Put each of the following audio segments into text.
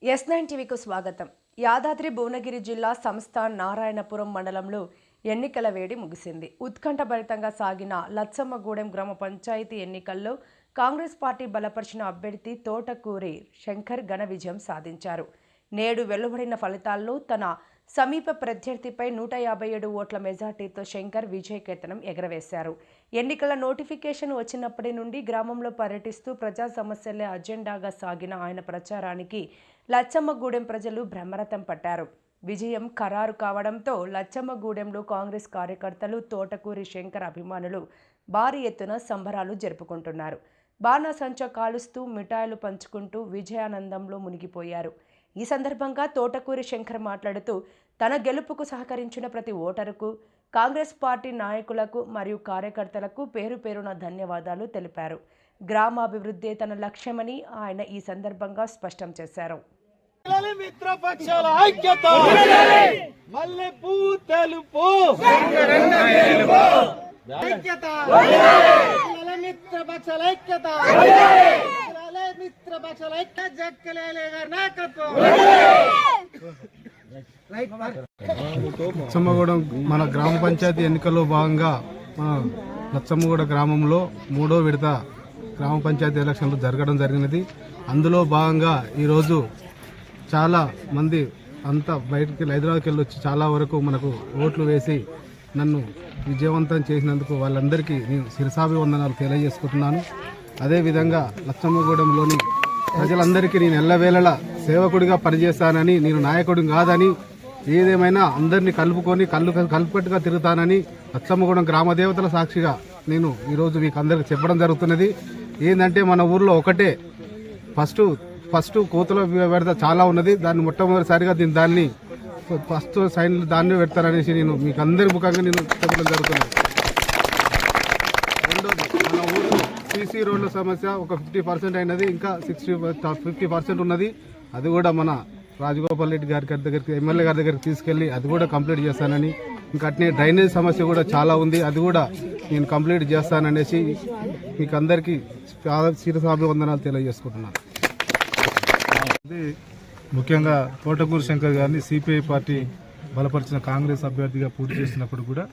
S9 టీవీకు స్వాగతం. యాదాద్రి భువనగిరి జిల్లా సంస్థ నారాయణపురం మండలంలో ఎన్నికల వేడి ముగిసింది. ఉత్కంఠభరితంగా సాగిన లచ్చమ్మగూడెం గ్రామ పంచాయతీ ఎన్నికల్లో కాంగ్రెస్ పార్టీ బలపరిచిన అభ్యర్థి తోటకూరి శంకర్ ఘన విజయం సాధించారు. నేడు వెలువడిన ఫలితాల్లో తన సమీప ప్రత్యర్థిపై 157 ఓట్ల మెజార్టీతో శంకర్ విజయకేతనం ఎగరవేశారు. ఎన్నికల నోటిఫికేషన్ వచ్చినప్పటి నుండి గ్రామంలో పర్యటిస్తూ ప్రజా సమస్యలే అజెండాగా సాగిన ఆయన ప్రచారానికి లచ్చమ్మగూడెం ప్రజలు బ్రహ్మరథం పట్టారు. విజయం ఖరారు కావడంతో లచ్చమ్మగూడెంలో కాంగ్రెస్ కార్యకర్తలు, తోటకూరి శంకర్ అభిమానులు భారీ ఎత్తున సంబరాలు జరుపుకుంటున్నారు. బాణాసంచా కాలుస్తూ మిఠాయిలు పంచుకుంటూ విజయానందంలో మునిగిపోయారు. ఈ సందర్భంగా తోటకూరి శంకర్ మాట్లాడుతూ తన గెలుపుకు సహకరించిన ప్రతి ఓటరుకు, కాంగ్రెస్ పార్టీ నాయకులకు మరియు కార్యకర్తలకు పేరు పేరున ధన్యవాదాలు తెలిపారు. గ్రామాభివృద్ధి తన లక్ష్యమని ఆయన ఈ సందర్భంగా స్పష్టం చేశారు. లచ్చమ్మగూడెం మన గ్రామ పంచాయతీ ఎన్నికల్లో భాగంగా లచ్చమ్మగూడ గ్రామంలో 3వ విడత గ్రామ పంచాయతీ ఎలక్షన్లు జరగడం జరిగినది. అందులో భాగంగా ఈరోజు చాలా మంది అంతా బయటికి హైదరాబాద్కి వెళ్ళి వచ్చి చాలా వరకు మనకు ఓట్లు వేసి నన్ను విజయవంతం చేసినందుకు వాళ్ళందరికీ నేను శిరసాభివందనాలు తెలియజేసుకుంటున్నాను. అదేవిధంగా లచ్చమ్మగూడెంలోని ప్రజలందరికీ నేను ఎల్లవేళలా సేవకుడిగా పనిచేస్తానని, నేను నాయకుడిని కాదని, ఏదేమైనా అందరినీ కలుపుకొని కలుపుకట్టుగా తిరుగుతానని లచ్చమ్మగూడెం గ్రామదేవతల సాక్షిగా నేను ఈరోజు మీకు అందరికి చెప్పడం జరుగుతున్నది. ఏంటంటే మన ఊర్లో ఒకటే ఫస్ట్ కోతుల విడత చాలా ఉన్నది. దాన్ని మొట్టమొదటిసారిగా దాన్ని ఫస్ట్ సైన్ దాన్ని పెడతారనేసి నేను మీకు అందరి ముఖంగా నేను చెప్పడం జరుగుతున్నది. రెండోది, మన ఊరు సీసీ రోడ్ల సమస్య ఒక 50% అయినది, ఇంకా 50% ఉన్నది. అది కూడా మన రాజగోపాల్ రెడ్డి గారి దగ్గరికి, ఎమ్మెల్యే గారి దగ్గరికి తీసుకెళ్లి అది కూడా కంప్లీట్ చేస్తానని, ఇంకా అట్నే డ్రైనేజ్ సమస్య కూడా చాలా ఉంది, అది కూడా నేను కంప్లీట్ చేస్తాననేసి మీకు అందరికీ శిరసాభివందనాలు తెలియజేసుకుంటున్నాను. ముఖ్యంగా తోటకూరి శంకర్ గారిని సిపిఐ పార్టీ బలపరిచిన కాంగ్రెస్ అభ్యర్థిగా పోటీ చేసినప్పుడు కూడా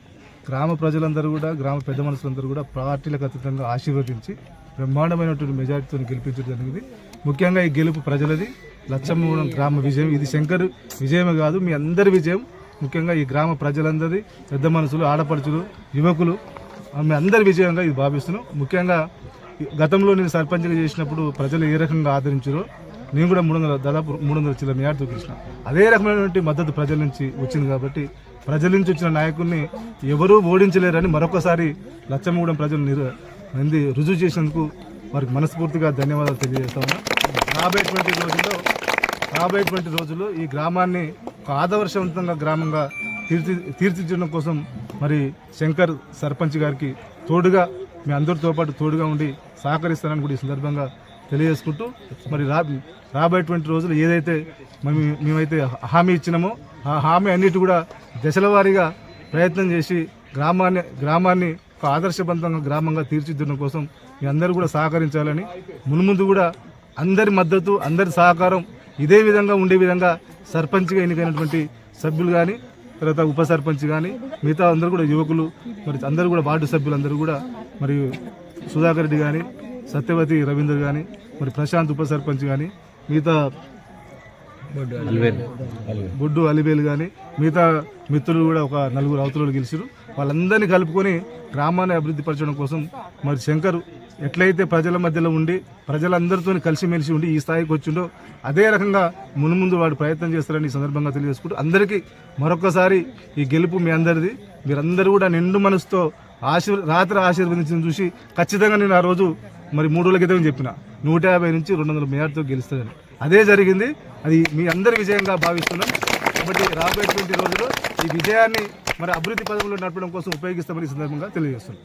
గ్రామ ప్రజలందరూ కూడా, గ్రామ పెద్ద మనుషులందరూ కూడా పార్టీలకు అతీతంగా ఆశీర్వదించి బ్రహ్మాండమైనటువంటి మెజార్టీతో గెలిపించడం జరిగింది. ముఖ్యంగా ఈ గెలుపు ప్రజలది, లచ్చమ్మగూడెం గ్రామ విజయం. ఇది శంకర్ విజయమే కాదు, మీ అందరి విజయం. ముఖ్యంగా ఈ గ్రామ ప్రజలందరి, పెద్ద మనుషులు, ఆడపడుచులు, యువకులు, మీ అందరి విజయంగా ఇది భావిస్తున్నాం. ముఖ్యంగా గతంలో నేను సర్పంచ్గా చేసినప్పుడు ప్రజలు ఏ రకంగా ఆదరించారో, నేను కూడా దాదాపు 300 చిల్ల మెజార్టీతో గెలిచిన. అదే రకమైనటువంటి మద్దతు ప్రజల నుంచి వచ్చింది కాబట్టి ప్రజల నుంచి వచ్చిన నాయకుడిని ఎవరూ ఓడించలేరని మరొకసారి లచ్చమ్మగూడెం ప్రజలు రుజువు చేసినందుకు వారికి మనస్ఫూర్తిగా ధన్యవాదాలు తెలియజేస్తాము. రాబోయేటువంటి రోజుల్లో ఈ గ్రామాన్ని ఒక ఆదర్శవంతంగా గ్రామంగా తీర్చిదిద్దడం కోసం మరి శంకర్ సర్పంచ్ గారికి తోడుగా, మీ అందరితో పాటు తోడుగా ఉండి సహకరిస్తానని కూడా ఈ సందర్భంగా తెలియజేసుకుంటూ, మరి రాబోయేటువంటి రోజులు ఏదైతే మేమైతే హామీ ఇచ్చినామో ఆ హామీ అన్నిటి కూడా దశల వారీగా ప్రయత్నం చేసి గ్రామాన్ని ఒక ఆదర్శవంతంగా గ్రామంగా తీర్చిదిద్దడం కోసం మీ అందరూ కూడా సహకరించాలని, మున్ముందు కూడా అందరి మద్దతు, అందరి సహకారం ఇదే విధంగా ఉండే విధంగా సర్పంచ్గా ఎన్నికైనటువంటి సభ్యులు కానీ, తర్వాత ఉప సర్పంచ్ కానీ, మిగతా అందరూ కూడా యువకులు, మరి అందరూ కూడా వార్డు సభ్యులందరూ కూడా, మరియు సుధాకర్ రెడ్డి కానీ, సత్యవతి రవీందర్ కానీ, మరి ప్రశాంత్ ఉప సర్పంచ్ కానీ, మిగతా బొడ్డు అలివేలు కానీ, మిగతా మిత్రులు కూడా ఒక 4 అవతలు గెలిచారు. వాళ్ళందరినీ కలుపుకొని గ్రామాన్ని అభివృద్ధి పరచడం కోసం మరి శంకర్ ఎట్లయితే ప్రజల మధ్యలో ఉండి ప్రజలందరితో కలిసిమెలిసి ఉండి ఈ స్థాయికి వచ్చిండో అదే రకంగా మున్ముందు వాడు ప్రయత్నం చేస్తారని ఈ సందర్భంగా తెలియజేసుకుంటూ, అందరికీ మరొకసారి ఈ గెలుపు మీ అందరిది. మీరందరూ కూడా నిండు మనసుతో రాత్రి ఆశీర్వదించిన చూసి ఖచ్చితంగా నేను ఆ రోజు మరి 3 రోజుల క్రితం చెప్పిన 150 నుంచి 200 మెజార్టీతో గెలుస్తానని. అదే జరిగింది. అది మీ అందరి విజయంగా భావిస్తున్నాం. కాబట్టి రాబోయేటువంటి రోజుల్లో ఈ విజయాన్ని మరి అభివృద్ధి పదవుల్లో నడపడం కోసం ఉపయోగిస్తామని ఈ సందర్భంగా తెలియజేస్తున్నాం.